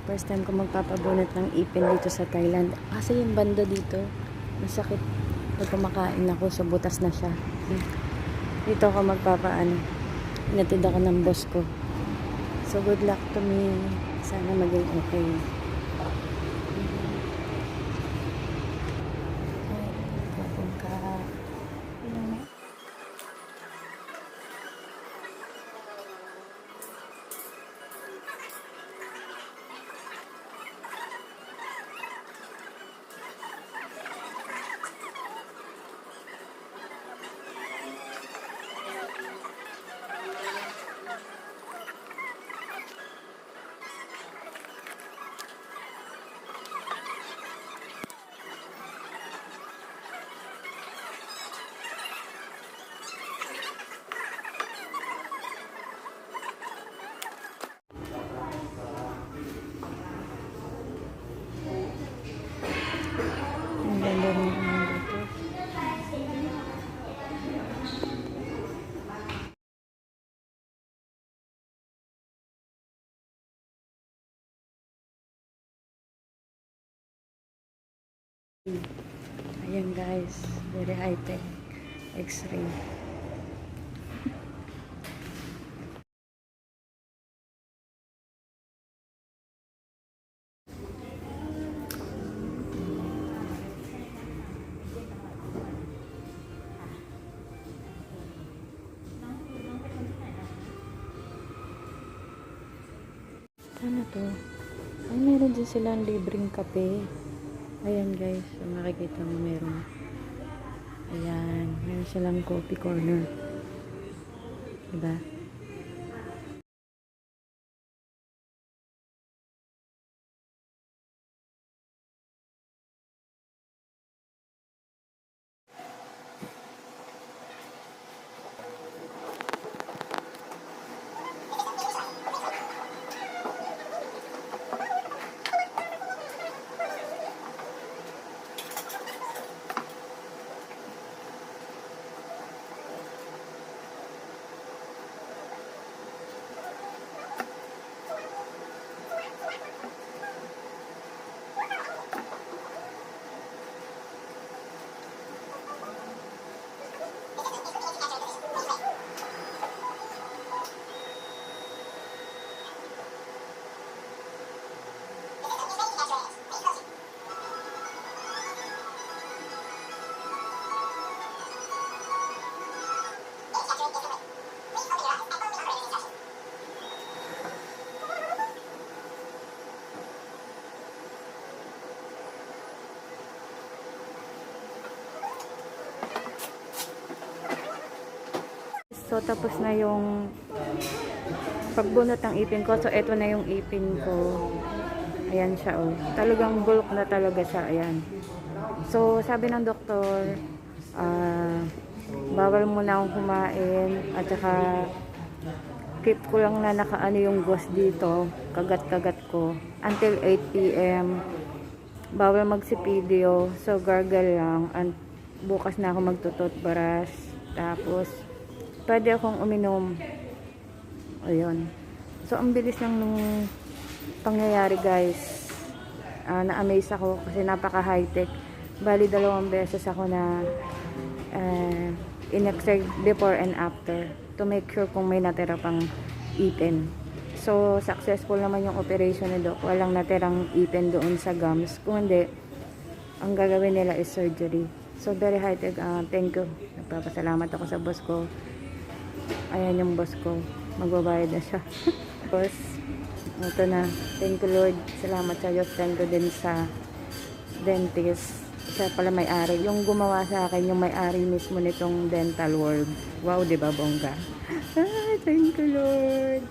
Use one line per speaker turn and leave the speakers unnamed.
First time ko magpapabunot ng ipin dito sa Thailand. Kasi yung banda dito, masakit. Pag kumakain ako, so butas na siya. Dito ako magpapaano. Inatid ako ng boss ko. So good luck to me. Sana maging okay. Ang ganda ng dito. Ayan guys, very high-tech x-ray. Ano to? Ay, meron din silang libreng kape. Ayan guys, so makikita mo meron. Ayan, meron silang coffee corner. Diba? So, tapos na yung pagbunot ng ipin ko. So, eto na yung ipin ko. Ayan siya, oh. Talagang bulk na talaga siya. Ayan. So, sabi ng doktor, bawal muna akong kumain. At saka, keep ko lang na nakaano yung gauze dito. Kagat-kagat ko. Until 8 p.m. Bawal magsipidyo. So, gargle lang. And bukas na ako magtututbrush. Tapos, pwede akong uminom. Ayun. So, ang bilis lang nung pangyayari, guys. Na-amaze ako kasi napaka-high-tech. Bali, 2 beses ako na in-x-ray before and after to make sure kung may natira pang ipin. So, successful naman yung operation ni Doc. Walang natirang ipin doon sa gums. Kung hindi, ang gagawin nila is surgery. So, very high-tech. Thank you. Nagpapasalamat ako sa boss ko. Ayan yung boss ko. Magbabayad na siya. Boss, ito na. Thank you Lord. Salamat sa Diyos. Thank you din sa dentist. Siya pala may-ari. Yung gumawa sa akin, yung may-ari mismo nitong dental world. Wow, diba bongga? Thank you Lord.